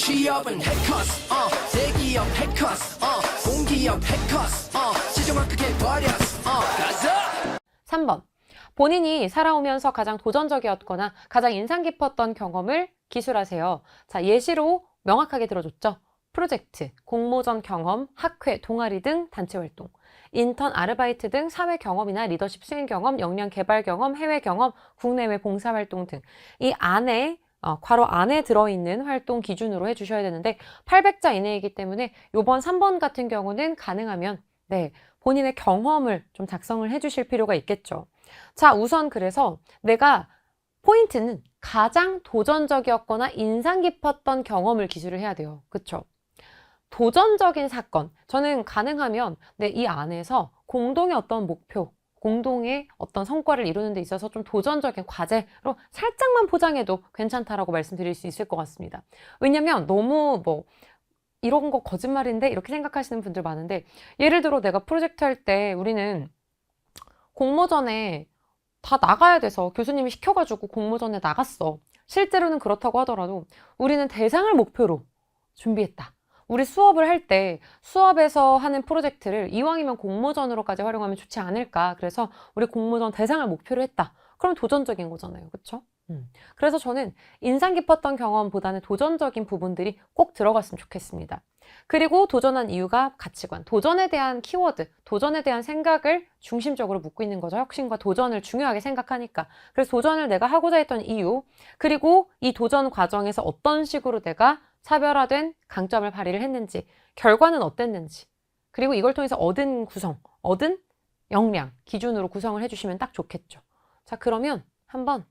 취업은 해커스 대기업 해커스 공기업 해커스 지정학하게 버렸어 가자. 3번. 본인이 살아오면서 가장 도전적이었거나 가장 인상 깊었던 경험을 기술하세요. 자, 예시로 명확하게 들어줬죠. 프로젝트, 공모전 경험, 학회, 동아리 등 단체 활동, 인턴, 아르바이트 등 사회 경험이나 리더십 수행 경험, 역량 개발 경험, 해외 경험, 국내외 봉사 활동 등 이 안에 괄호 안에 들어있는 활동 기준으로 해주셔야 되는데 800자 이내이기 때문에 요번 3번 같은 경우는 가능하면 본인의 경험을 좀 작성을 해주실 필요가 있겠죠. 자, 우선 그래서 내가 포인트는 가장 도전적이었거나 인상 깊었던 경험을 기술을 해야 돼요. 그쵸? 도전적인 사건. 저는 가능하면 이 안에서 공동의 어떤 목표, 공동의 어떤 성과를 이루는 데 있어서 좀 도전적인 과제로 살짝만 포장해도 괜찮다라고 말씀드릴 수 있을 것 같습니다. 왜냐면 너무 이런 거 거짓말인데 이렇게 생각하시는 분들 많은데 예를 들어 내가 프로젝트 할 때 우리는 공모전에 다 나가야 돼서 교수님이 시켜가지고 공모전에 나갔어. 실제로는 그렇다고 하더라도 우리는 대상을 목표로 준비했다. 우리 수업을 할 때 수업에서 하는 프로젝트를 이왕이면 공모전으로까지 활용하면 좋지 않을까. 그래서 우리 공모전 대상을 목표로 했다. 그럼 도전적인 거잖아요. 그쵸? 그래서 저는 인상 깊었던 경험보다는 도전적인 부분들이 꼭 들어갔으면 좋겠습니다. 그리고 도전한 이유가 가치관, 도전에 대한 키워드, 도전에 대한 생각을 중심적으로 묻고 있는 거죠. 혁신과 도전을 중요하게 생각하니까. 그래서 도전을 내가 하고자 했던 이유, 그리고 이 도전 과정에서 어떤 식으로 내가 차별화된 강점을 발휘를 했는지, 결과는 어땠는지, 그리고 이걸 통해서 얻은 역량 기준으로 구성을 해주시면 딱 좋겠죠. 자, 그러면 한번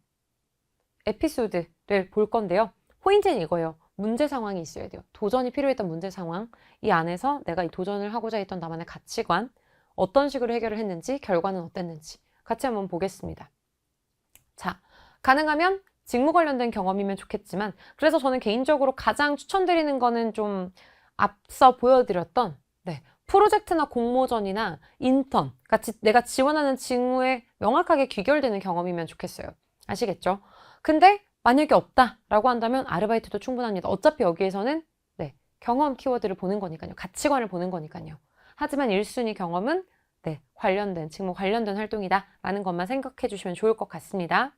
에피소드를 볼 건데요. 포인트는 이거예요. 문제 상황이 있어야 돼요. 도전이 필요했던 문제 상황. 이 안에서 내가 이 도전을 하고자 했던 나만의 가치관, 어떤 식으로 해결을 했는지, 결과는 어땠는지 같이 한번 보겠습니다. 자, 가능하면 직무 관련된 경험이면 좋겠지만 그래서 저는 개인적으로 가장 추천드리는 거는 좀 앞서 보여드렸던 프로젝트나 공모전이나 인턴 같이 내가 지원하는 직무에 명확하게 귀결되는 경험이면 좋겠어요. 아시겠죠? 근데 만약에 없다라고 한다면 아르바이트도 충분합니다. 어차피 여기에서는 경험 키워드를 보는 거니까요. 가치관을 보는 거니까요. 하지만 1순위 경험은 관련된 직무 관련된 활동이다 라는 것만 생각해 주시면 좋을 것 같습니다.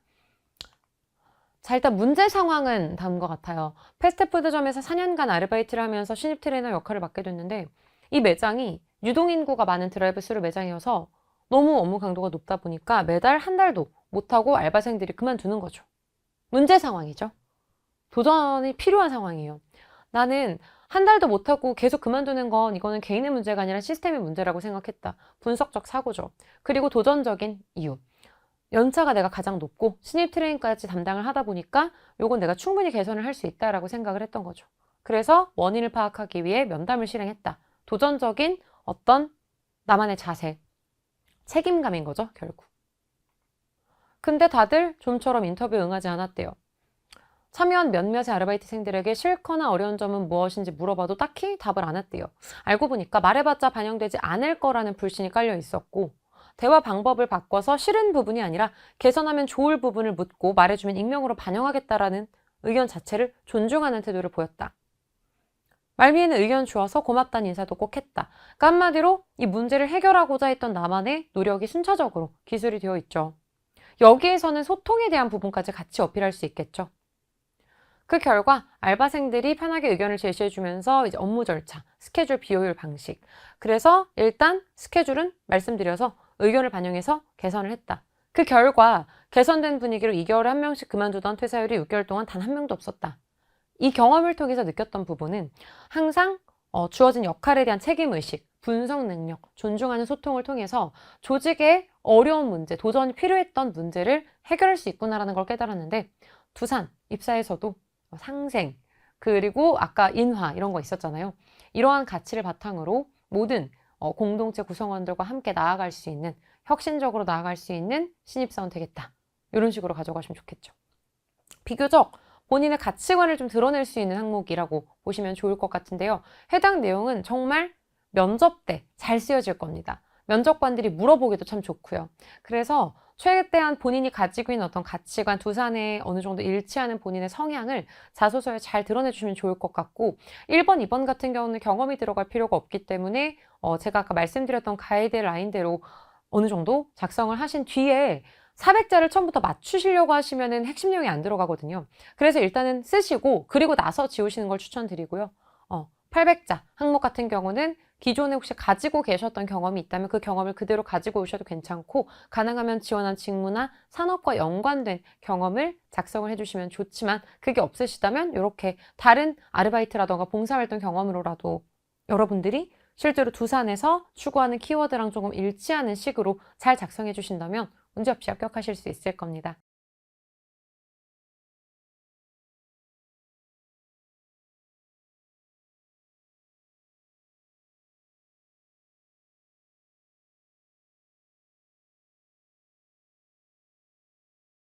자, 일단 문제 상황은 다음과 같아요. 패스트푸드점에서 4년간 아르바이트를 하면서 신입 트레이너 역할을 맡게 됐는데 이 매장이 유동인구가 많은 드라이브스루 매장이어서 너무 업무 강도가 높다 보니까 매달 한 달도 못하고 알바생들이 그만두는 거죠. 문제 상황이죠. 도전이 필요한 상황이에요. 나는 한 달도 못하고 계속 그만두는 건 이거는 개인의 문제가 아니라 시스템의 문제라고 생각했다. 분석적 사고죠. 그리고 도전적인 이유. 연차가 내가 가장 높고 신입 트레이닝까지 담당을 하다 보니까 요건 내가 충분히 개선을 할 수 있다라고 생각을 했던 거죠. 그래서 원인을 파악하기 위해 면담을 실행했다. 도전적인 어떤 나만의 자세, 책임감인 거죠, 결국. 근데 다들 좀처럼 인터뷰에 응하지 않았대요. 참여한 몇몇의 아르바이트생들에게 싫거나 어려운 점은 무엇인지 물어봐도 딱히 답을 안 했대요. 알고 보니까 말해봤자 반영되지 않을 거라는 불신이 깔려 있었고 대화 방법을 바꿔서 싫은 부분이 아니라 개선하면 좋을 부분을 묻고 말해주면 익명으로 반영하겠다라는 의견 자체를 존중하는 태도를 보였다. 말미에는 의견 주어서 고맙다는 인사도 꼭 했다. 그러니까 한마디로 이 문제를 해결하고자 했던 나만의 노력이 순차적으로 기술이 되어 있죠. 여기에서는 소통에 대한 부분까지 같이 어필할 수 있겠죠. 그 결과 알바생들이 편하게 의견을 제시해주면서 이제 업무 절차, 스케줄 비효율 방식. 그래서 일단 스케줄은 말씀드려서 의견을 반영해서 개선을 했다. 그 결과 개선된 분위기로 2개월에 한 명씩 그만두던 퇴사율이 6개월 동안 단 한 명도 없었다. 이 경험을 통해서 느꼈던 부분은 항상 주어진 역할에 대한 책임의식, 분석 능력, 존중하는 소통을 통해서 조직의 어려운 문제, 도전이 필요했던 문제를 해결할 수 있구나라는 걸 깨달았는데 두산 입사에서도 상생, 그리고 아까 인화 이런 거 있었잖아요. 이러한 가치를 바탕으로 모든 공동체 구성원들과 함께 나아갈 수 있는, 혁신적으로 나아갈 수 있는 신입사원 되겠다. 이런 식으로 가져가시면 좋겠죠. 비교적 본인의 가치관을 좀 드러낼 수 있는 항목이라고 보시면 좋을 것 같은데요. 해당 내용은 정말 면접 때 잘 쓰여질 겁니다. 면접관들이 물어보기도 참 좋고요. 그래서 최대한 본인이 가지고 있는 어떤 가치관, 두산에 어느 정도 일치하는 본인의 성향을 자소서에 잘 드러내주시면 좋을 것 같고 1번, 2번 같은 경우는 경험이 들어갈 필요가 없기 때문에 제가 아까 말씀드렸던 가이드라인대로 어느 정도 작성을 하신 뒤에 400자를 처음부터 맞추시려고 하시면은 핵심 내용이 안 들어가거든요. 그래서 일단은 쓰시고 그리고 나서 지우시는 걸 추천드리고요. 800자 항목 같은 경우는 기존에 혹시 가지고 계셨던 경험이 있다면 그 경험을 그대로 가지고 오셔도 괜찮고 가능하면 지원한 직무나 산업과 연관된 경험을 작성을 해주시면 좋지만 그게 없으시다면 이렇게 다른 아르바이트라던가 봉사활동 경험으로라도 여러분들이 실제로 두산에서 추구하는 키워드랑 조금 일치하는 식으로 잘 작성해 주신다면 문제없이 합격하실 수 있을 겁니다.